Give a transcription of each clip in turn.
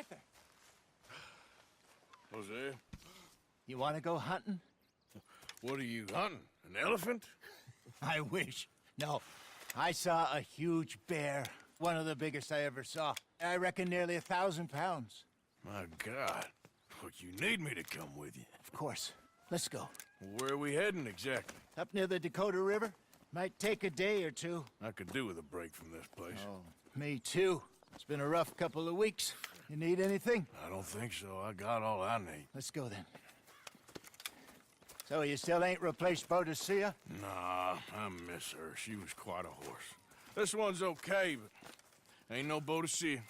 Arthur. Jose, You want to go hunting? what are you hunting? An elephant? I wish. No, I saw a huge bear. One of the biggest I ever saw. I reckon nearly 1,000 pounds. My God. But you need me to come with you. Of course. Let's go. Where are we heading exactly? Up near the Dakota River. Might take a day or two. I could do with a break from this place. Oh, me too. It's been a rough couple of weeks. You need anything? I don't think so. I got all I need. Let's go then. So you still ain't replaced Boadicea? Nah, I miss her. She was quite a horse. This one's okay, but ain't no Boadicea.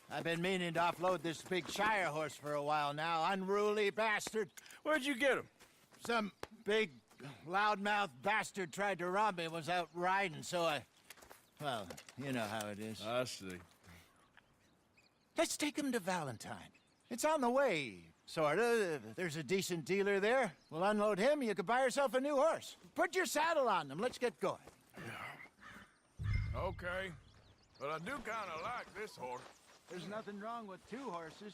I've been meaning to offload this big Shire horse for a while now. Unruly bastard. Where'd you get him? Some big, loudmouth bastard tried to rob me, was out riding, so well, you know how it is. I see. Let's take him to Valentine. It's on the way, sorta. There's a decent dealer there. We'll unload him, you could buy yourself a new horse. Put your saddle on them, let's get going. Okay. But I do kinda like this horse. There's nothing wrong with two horses,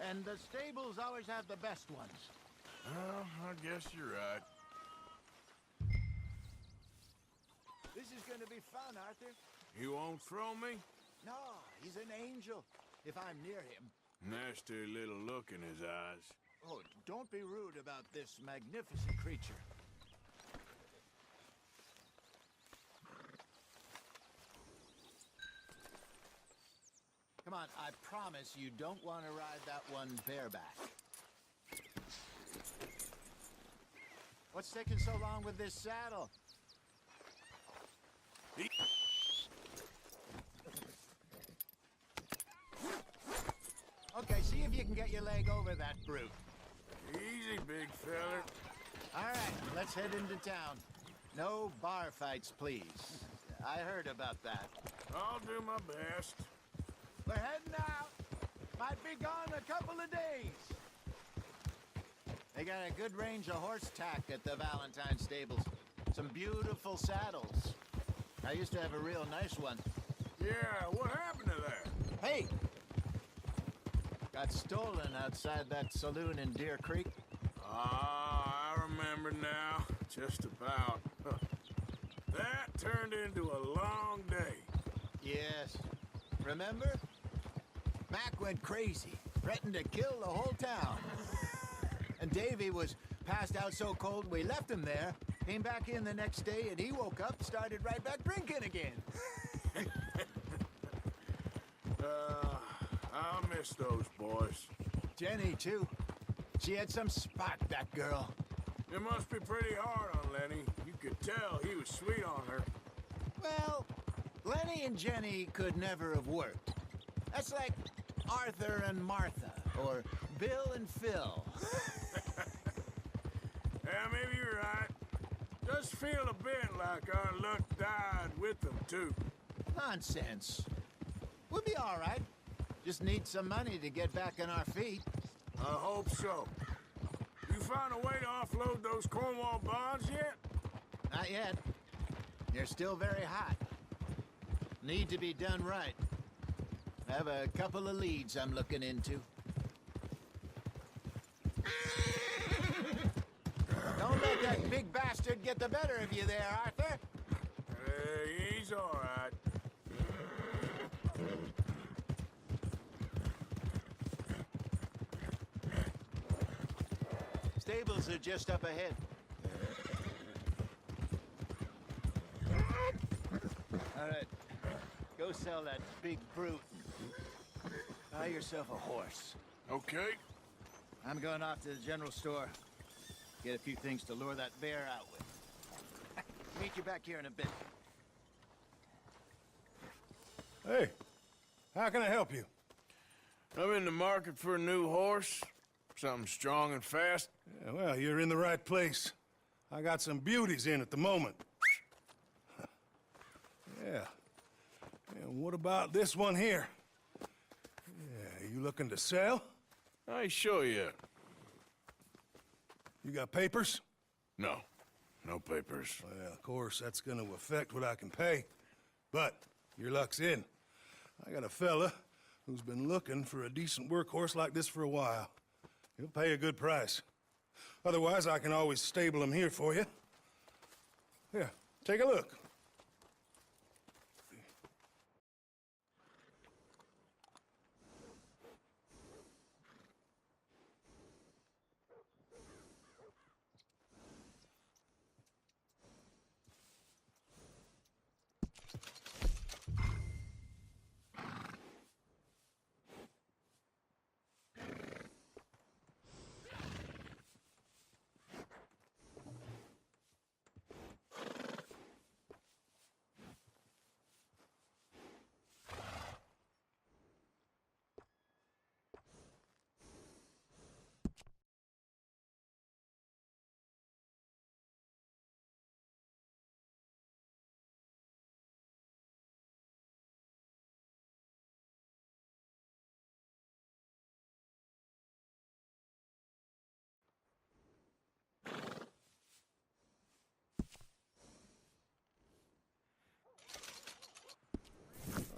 and the stables always have the best ones. Well, I guess you're right. This is gonna be fun, Arthur. You won't throw me? No, he's an angel, if I'm near him. Nasty little look in his eyes. Oh, don't be rude about this magnificent creature. Come on, I promise you don't want to ride that one bareback. What's taking so long with this saddle? Okay, see if you can get your leg over that brute. Easy, big feller. All right, let's head into town. No bar fights, please. I heard about that. I'll do my best. We're heading out. Might be gone a couple of days. They got a good range of horse tack at the Valentine stables. Some beautiful saddles. I used to have a real nice one. Yeah, what happened to that? Hey! Got stolen outside that saloon in Deer Creek. Ah, I remember now. Just about. That turned into a long day. Yes. Remember? Mac went crazy, threatened to kill the whole town. And Davy was passed out so cold we left him there, came back in the next day, and he woke up, started right back drinking again. I'll miss those boys. Jenny, too. She had some spot, that girl. It must be pretty hard on Lenny. You could tell he was sweet on her. Well, Lenny and Jenny could never have worked. That's like Arthur and Martha, or Bill and Phil. Yeah, maybe you're right. Just feel a bit like our luck died with them, too. Nonsense. We'll be all right. Just need some money to get back on our feet. I hope so. You found a way to offload those Cornwall bonds yet? Not yet. They're still very hot. Need to be done right. I have a couple of leads I'm looking into. Don't let that big bastard get the better of you there, Arthur. He's all right. Stables are just up ahead. All right. Go sell that big brute. Buy yourself a horse. Okay. I'm going off to the general store. Get a few things to lure that bear out with. Meet you back here in a bit. Hey, how can I help you? I'm in the market for a new horse. Something strong and fast. Yeah, well, you're in the right place. I got some beauties in at the moment. Yeah. And what about this one here? Yeah, you looking to sell? I ain't sure yet. You got papers? No. No papers. Well, of course, that's gonna affect what I can pay. But your luck's in. I got a fella who's been looking for a decent workhorse like this for a while. He'll pay a good price. Otherwise, I can always stable him here for you. Here, take a look.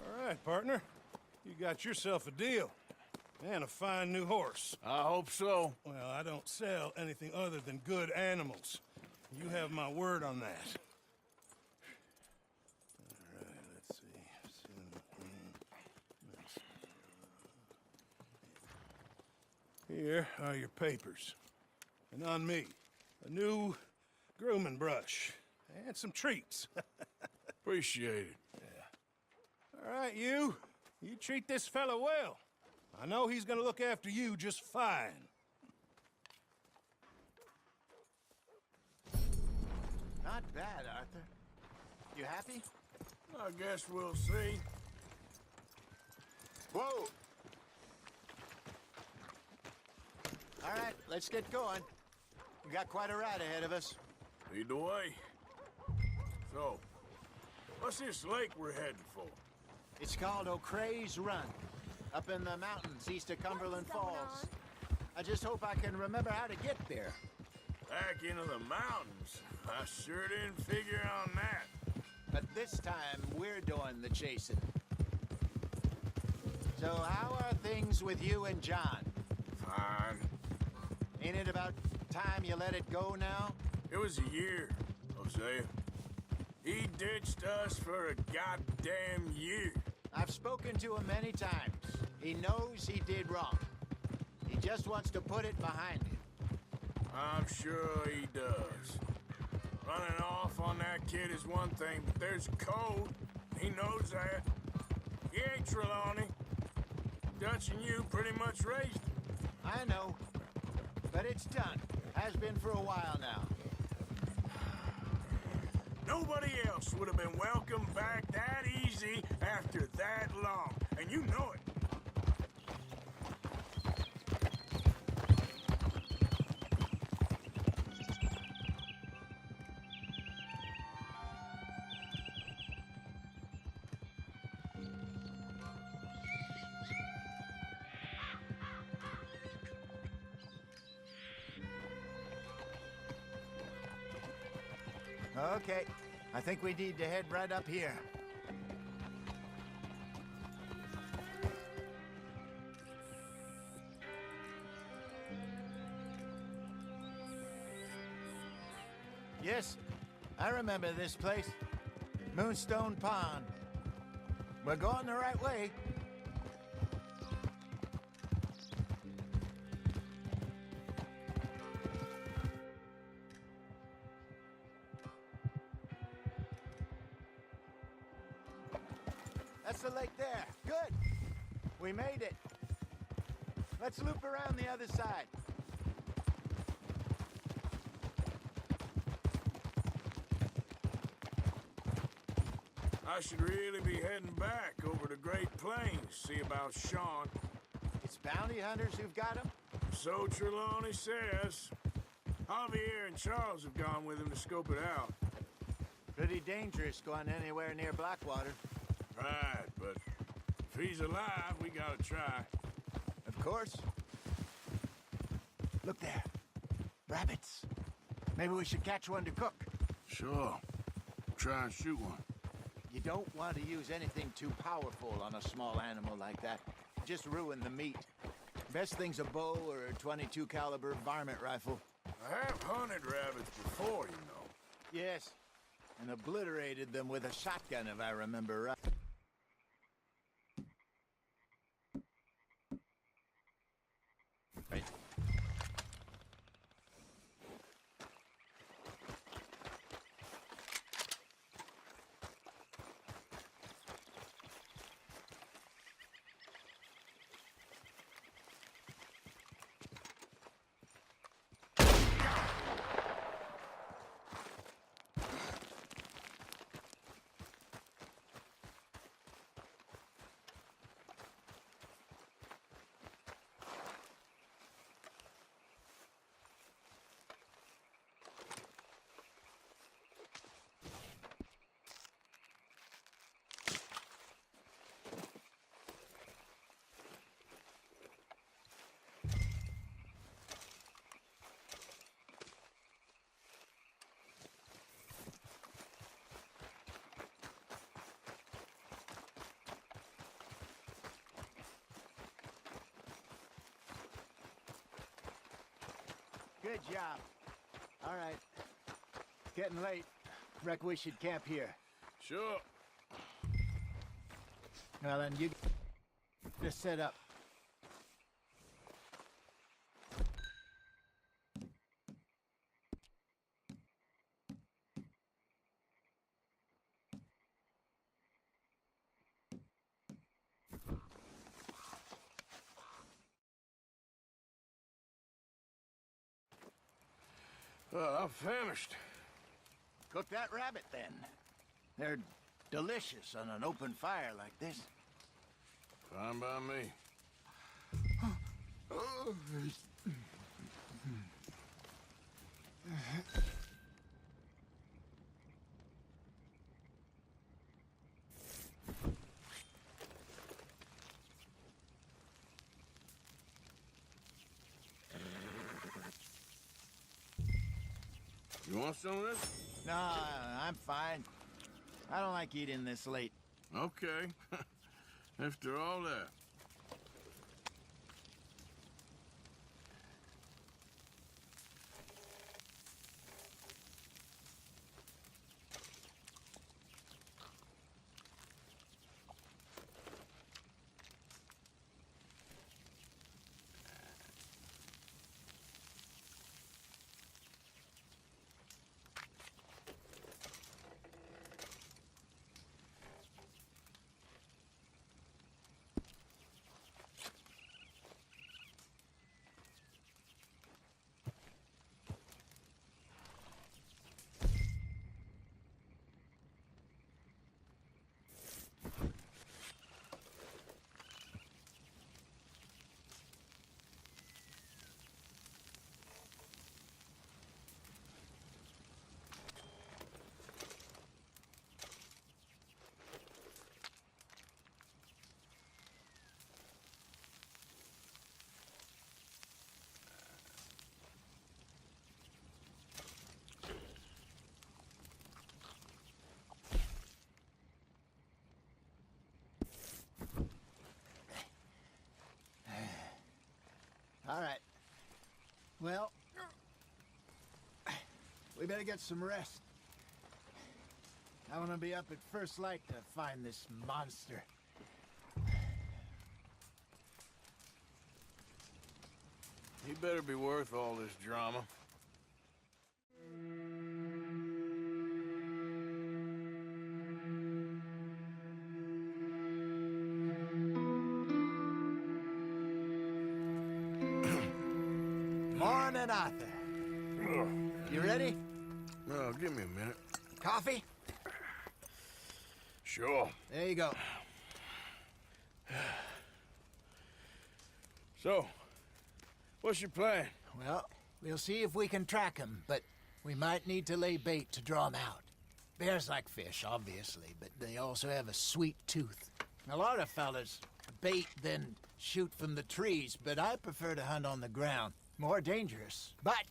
All right, partner. You got yourself a deal. And a fine new horse. I hope so. Well, I don't sell anything other than good animals. You have my word on that. All right, let's see. Here are your papers. And on me, a new grooming brush. And some treats. Appreciate it. All right, you treat this fella well. I know he's gonna look after you just fine. Not bad, Arthur. You happy? I guess we'll see. Whoa! All right, let's get going. We got quite a ride ahead of us. Lead the way. So, what's this lake we're heading for? It's called O'Creagh's Run, up in the mountains east of Cumberland Falls. I just hope I can remember how to get there. Back into the mountains? I sure didn't figure on that. But this time, we're doing the chasing. So how are things with you and John? Fine. Ain't it about time you let it go now? It was a year, Hosea. He ditched us for a goddamn year. I've spoken to him many times. He knows he did wrong. He just wants to put it behind him. I'm sure he does. Running off on that kid is one thing, but there's code. He knows that. He ain't Trelawney. Dutch and you pretty much raised him. I know. But it's done. Has been for a while now. Nobody else would have been welcomed back that easy after that long, and you know it. Okay. I think we need to head right up here. Yes, I remember this place. Moonstone Pond. We're going the right way. That's the lake there. Good. We made it. Let's loop around the other side. I should really be heading back over to Great Plains, see about Sean. It's bounty hunters who've got him? So Trelawney says. Javier and Charles have gone with him to scope it out. Pretty dangerous going anywhere near Blackwater. Right, but if he's alive, we gotta try. Of course. Look there. Rabbits. Maybe we should catch one to cook. Sure. Try and shoot one. You don't want to use anything too powerful on a small animal like that. just ruin the meat. Best thing's a bow or a 22 caliber varmint rifle. I have hunted rabbits before, you know. Yes, and obliterated them with a shotgun, if I remember right. Right. Good job. All right. It's getting late. Reckon we should camp here. Sure. Well, then you just set up. Well, I'm famished. Cook that rabbit, then. They're delicious on an open fire like this. Fine by me. You want some of this? No, I'm fine. I don't like eating this late. Okay. After all that. All right. Well, we better get some rest. I want to be up at first light to find this monster. He better be worth all this drama. Morning, Arthur. You ready? No, give me a minute. Coffee? Sure. There you go. So, what's your plan? Well, we'll see if we can track him, but we might need to lay bait to draw him out. Bears like fish, obviously, but they also have a sweet tooth. A lot of fellas bait, then shoot from the trees, but I prefer to hunt on the ground. More dangerous, but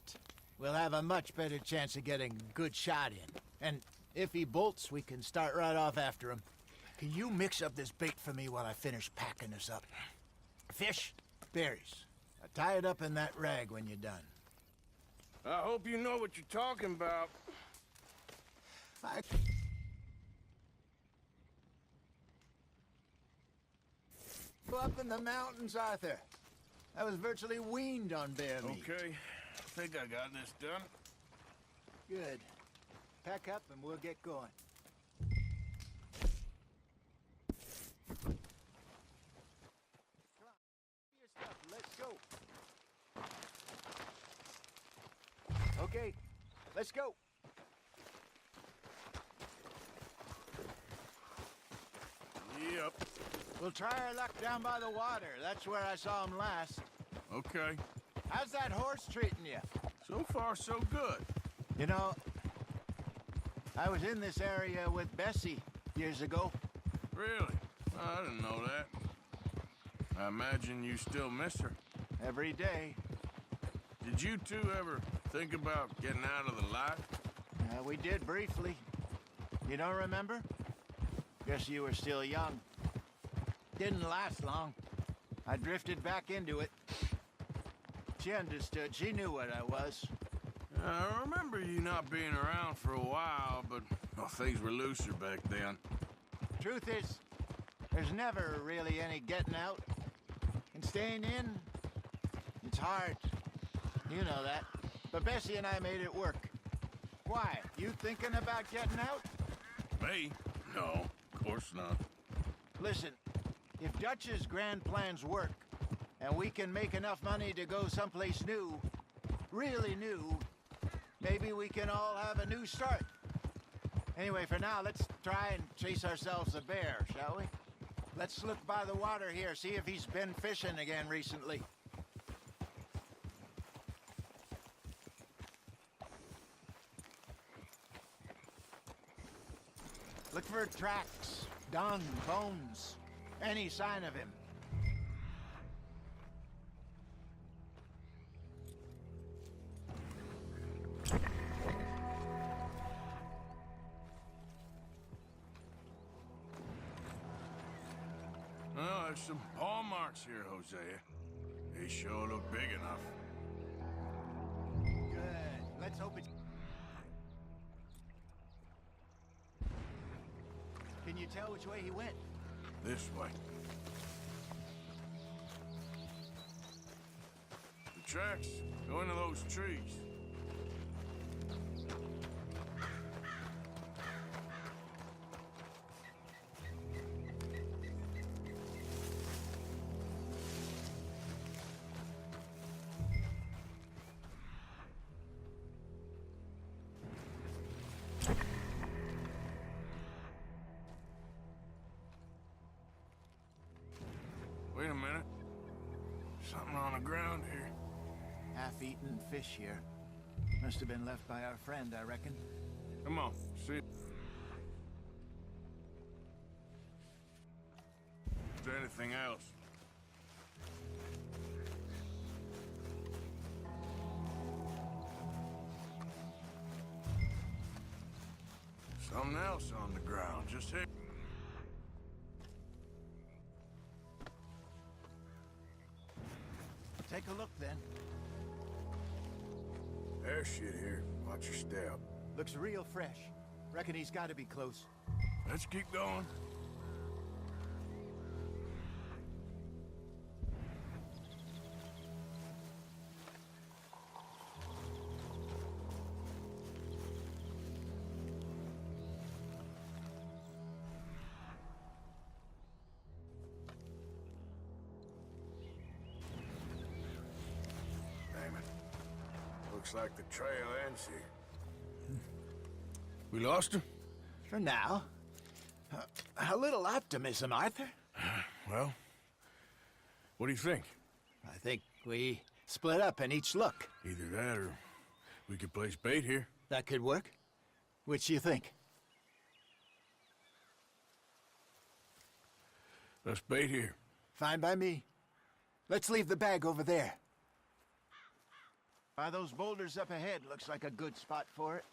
we'll have a much better chance of getting a good shot in. And if he bolts, we can start right off after him. Can you mix up this bait for me while I finish packing this up? Fish, berries. Tie it up in that rag when you're done. I hope you know what you're talking about. I... Up in the mountains, Arthur. I was virtually weaned on bear meat. Okay, I think I got this done. Good. Pack up and we'll get going. Come on, your stuff. Let's go. Okay, let's go. Yep. We'll try our luck down by the water. That's where I saw him last. Okay. How's that horse treating you? So far, so good. You know, I was in this area with Bessie years ago. Really? I didn't know that. I imagine you still miss her. Every day. Did you two ever think about getting out of the life? We did briefly. You don't remember? Guess you were still young. Didn't last long. I drifted back into it. She understood. She knew what I was. I remember you not being around for a while, but well, things were looser back then. Truth is, there's never really any getting out. And staying in, it's hard. You know that. But Bessie and I made it work. Why? You thinking about getting out? Me? No, of course not. Listen, if Dutch's grand plans work, and we can make enough money to go someplace new, really new, maybe we can all have a new start. Anyway, for now, let's try and chase ourselves a bear, shall we? Let's look by the water here, see if he's been fishing again recently. Look for tracks, dung, bones, any sign of him. Well, there's some paw marks here, Hosea. They sure look big enough. Good. Let's hope it's... Can you tell which way he went? This way. The tracks go into those trees. Wait a minute. Something on the ground here. Half-eaten fish here. Must have been left by our friend, I reckon. Come on, see. Is there anything else? Something else on the ground, just here. Take a look, then. There's shit here. Watch your step. Looks real fresh. Reckon he's got to be close. Let's keep going. Damn it. Looks like the trail ends here. We lost him? For now. A little optimism, Arthur. Well, what do you think? I think we split up and each look. Either that or we could place bait here. That could work. Which do you think? Let's bait here. Fine by me. Let's leave the bag over there. By those boulders up ahead, looks like a good spot for it.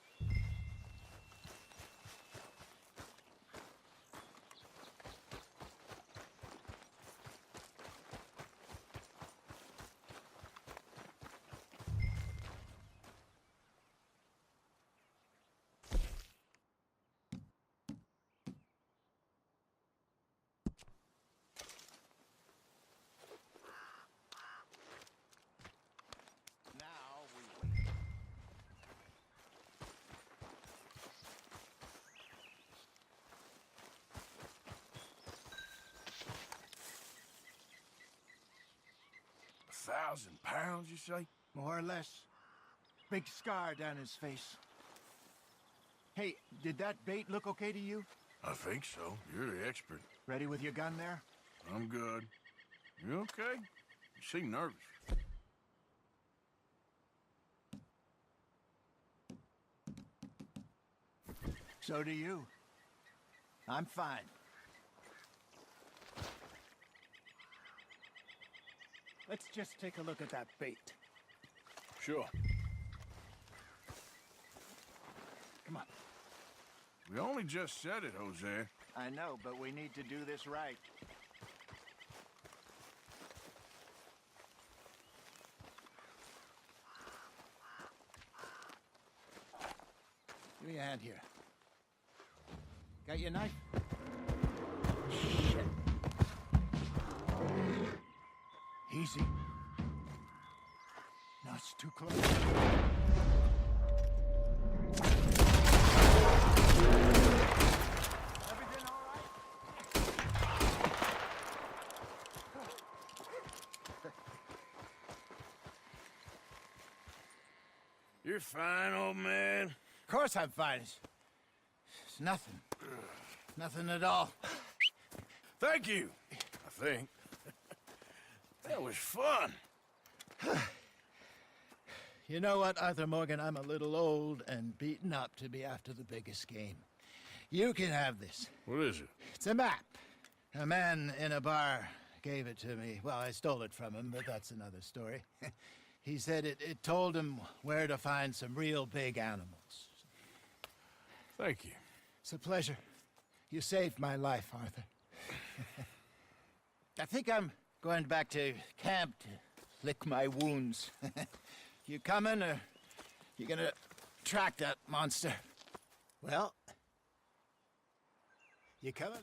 2,000 pounds, you say? More or less. Big scar down his face. Hey, did that bait look okay to you? I think so. You're the expert. Ready with your gun there? I'm good. You okay? You seem nervous. So do you. I'm fine. Let's just take a look at that bait. Sure. Come on. We only just said it, Jose. I know, but we need to do this right. Give me a hand here. Got your knife? Shit. Easy. No, it's too close. Everything all right? You're fine, old man. Of course I'm fine. It's nothing. Nothing at all. Thank you, I think. That was fun. You know what, Arthur Morgan? I'm a little old and beaten up to be after the biggest game. You can have this. What is it? It's a map. A man in a bar gave it to me. Well, I stole it from him, but that's another story. He said it told him where to find some real big animals. Thank you. It's a pleasure. You saved my life, Arthur. I think I'm going back to camp to lick my wounds. You coming, or you gonna track that monster? Well, you coming?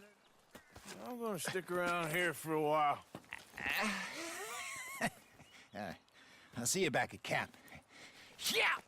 I'm gonna stick around here for a while. I'll see you back at camp. Yeah!